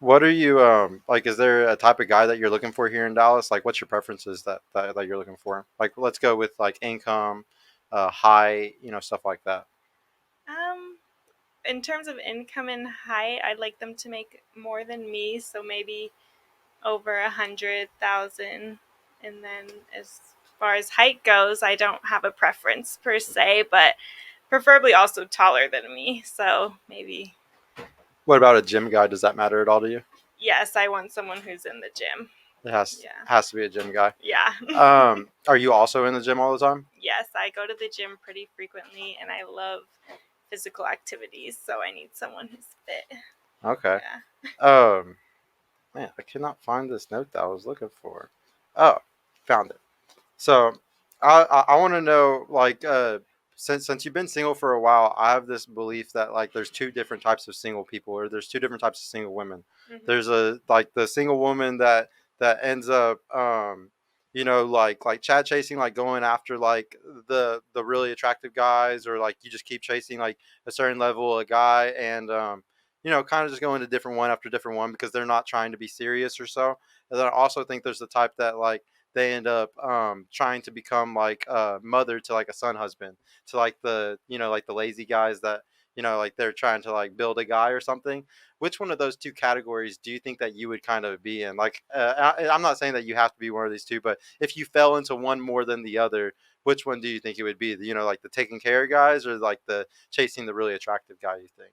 What are you like? Is there a type of guy that you're looking for here in Dallas? Like, what's your preferences that you're looking for? Like, let's go with like income, height, stuff like that. Um, in terms of income and height, I'd like them to make more than me, so maybe over 100,000. And then as far as height goes, I don't have a preference per se, but preferably also taller than me. So maybe What about a gym guy? Does that matter at all to you? yes, I want someone who's in the gym. It has Yeah. has to be a gym guy. Yeah. Are you also in the gym all the time? Yes, I go to the gym pretty frequently and I love physical activities, so I need someone who's fit. Okay. Yeah. Um, Man, I cannot find this note that I was looking for. Oh, found it. So, I want to know like since you've been single for a while, I have this belief that like there's two different types of single people, or there's two different types of single women. Hmm. There's a like the single woman that ends up like Chad chasing, like going after like the really attractive guys, or like you just keep chasing like a certain level of guy, and kind of just going to different one after different one because they're not trying to be serious or so. And then I also think there's the type that like they end up trying to become like a mother to like a son husband, to like like the lazy guys that like they're trying to like build a guy or something. Which one of those two categories do you think that you would kind of be in? Like I'm not saying that you have to be one of these two, but if you fell into one more than the other, which one do you think it would be? Like the taking care of guys, or like the chasing the really attractive guy, you think?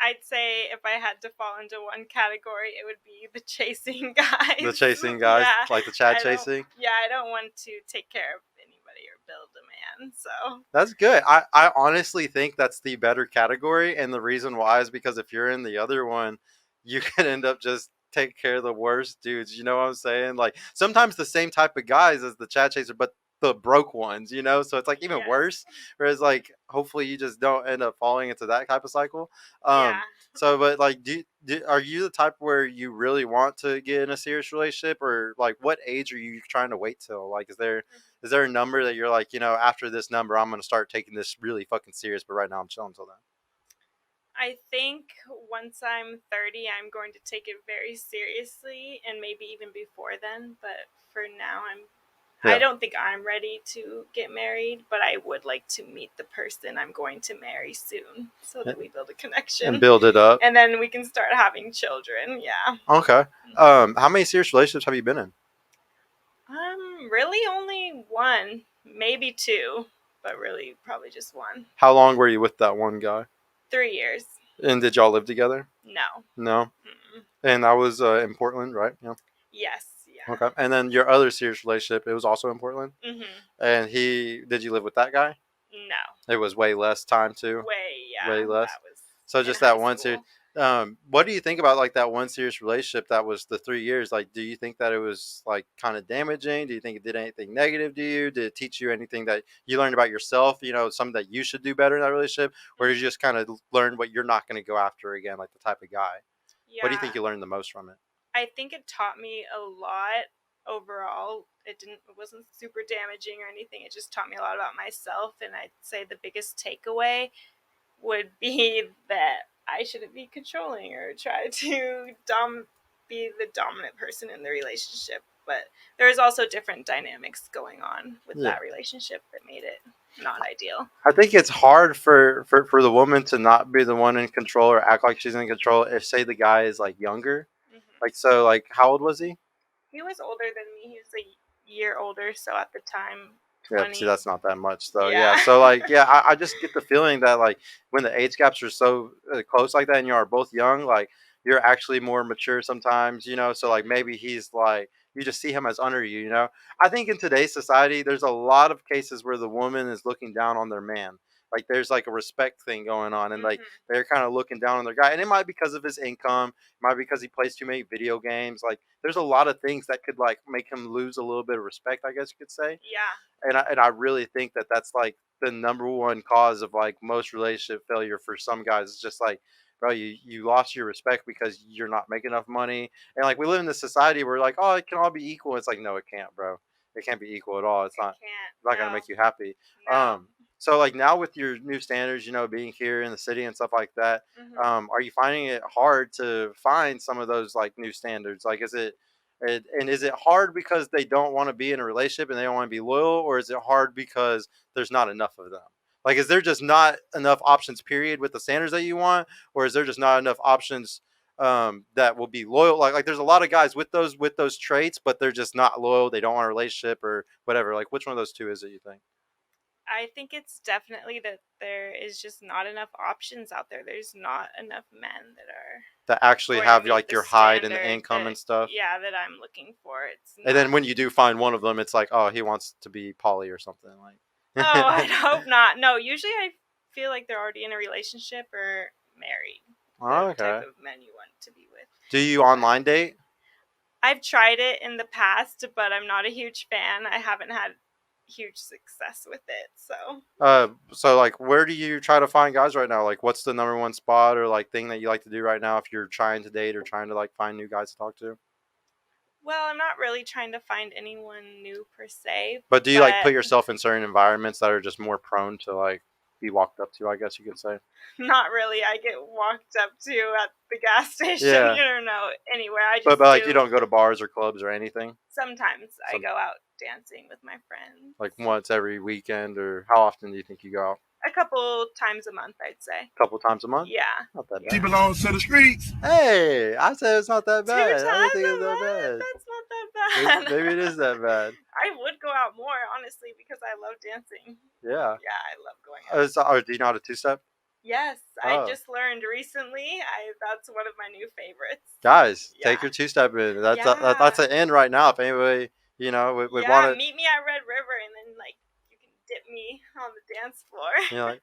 I'd say if I had to fall into one category, it would be the chasing The guys. chasing guys, Yeah, like the Chad I don't. chasing. Yeah, I don't want to take care of anybody or build a man. So That's good. I honestly think that's the better category. And the reason why is because if you're in the other one, you could end up just take care of the worst dudes. You know what I'm saying? Like sometimes the same type of guys as the Chat Chaser, but the broke ones. So it's like even yes, worse. Whereas like hopefully you just don't end up falling into that type of cycle. yeah. But like, are you the type where you really want to get in a serious relationship, or like what age are you trying to wait till? Like, is there a number that you're like, after this number, I'm going to start taking this really fucking serious, but right now I'm chilling till then? I think once I'm 30, I'm going to take it very seriously, and maybe even before then. But for now, I Yeah. don't think I'm ready to get married, but I would like to meet the person I'm going to marry soon so that we build a And connection build it up. and then we can start having children. Yeah. Okay. Mhm. How many serious relationships have you been in? Really only one, maybe two, but really probably just one. How long were you with that one guy? 3 years. And did y'all live together? No. No. Mm-mm. And that was in Portland, right? Yeah. Yes. Yeah. Okay. And then your other serious relationship, it was also in Portland. Mhm. And did you live with that guy? No. It was way less time too. Way. Way Yeah. less. That was So in just high that one serious. school. What do you think about like that one serious relationship that was the 3 years? Like, do you think that it was like kind of damaging? Do you think it did anything negative to you? Did it teach you anything that you learned about yourself? Something that you should do better in that relationship, or did you Mhm. just kind of learn what you're not going to go after again, like the type of guy? What do you think Yeah. you learned the most from it? I think it taught me a lot overall. It wasn't super damaging or anything. It just taught me a lot about myself, and I'd say the biggest takeaway would be that I shouldn't be controlling or try to be the dominant person in the relationship. But there's also different dynamics going on with Yeah. that relationship that made it not ideal. I think it's hard for the woman to not be the one in control or act like she's in control if, say, the guy is like younger. Hmm. Like, so, like, how old was he? He was older than me. He was a year older, so at the time, Yeah, see, 20. that's not that much though. Yeah. Yeah, so like, yeah, I just get the feeling that like when the age gaps are so close like that, and you are both young, like you're actually more mature sometimes. So like Hmm. maybe he's like you just see him as under you. I think in today's society, there's a lot of cases where the woman is looking down on their man. Like there's like a respect thing going on, and like Hmm. they're kind of looking down on their guy, and it might be because of his income, it might be because he plays too many video games. Like there's a lot of things that could like make him lose a little bit of respect, I guess you could say. Yeah. And I really think that that's like the number one cause of like most relationship failure for some guys. It's just like, bro, you lost your respect because you're not making enough money. And like we live in this society where like, oh, it can all be equal. It's like, no, it can't, bro. It can't be equal at all. It's It not can't. it's not gonna No. make you happy. No. So like now with your new standards, being here in the city and stuff like that, Hmm. are you finding it hard to find some of those like new standards? Like, and is it hard because they don't want to be in a relationship and they don't want to be loyal, or is it hard because there's not enough of them? Like, is there just not enough options, period, with the standards that you want, or is there just not enough options that will be loyal? Like, there's a lot of guys with those traits, but they're just not loyal. They don't want a relationship or whatever. Like, which one of those two is it? You think? I think it's definitely that there is just not enough options out there. There's not enough men that are That actually going to have meet like the your height and the standard income that, and stuff. yeah, that I'm looking for. It's And not. then when you do find one of them, it's like, oh, he wants to be poly or something Oh, like. I'd hope not. No, usually I feel like they're already in a relationship or married. The Oh, type okay. of men you want to be with. Do you But online date? I've tried it in the past, but I'm not a huge fan. I haven't had huge success with it. So, So like, where do you try to find guys right now? Like, what's the number one spot or like thing that you like to do right now if you're trying to date or trying to like find new guys to talk to? well, I'm not really trying to find anyone new per se, But do you like but put yourself in certain environments that are just more prone to like be walked up to? I guess you could say. not really. I get walked up to at the gas station, Yeah, you know, anywhere. I but just like you do. don't go to bars or clubs or anything. Sometimes I Some go out dancing with my friends. like once every weekend, or how often do you think you go out? A couple times a month, I'd say. A couple times a month. Yeah. Not that Yeah. She bad. belongs to the streets. Hey, I said it's not that Two bad. I didn't times think it a was that month? bad. That's not Maybe, that maybe it bad. is that bad. I would go out more, honestly, because I love dancing. Yeah. Yeah, I love going out. Do you know how to two step? Yes, I Oh, just learned recently. That's one of my new favorites. guys, take Yeah. your two step in. That's Yeah. an end right now. If anybody would want Yeah, to, meet me at Red River and then like you can dip me on the dance floor. like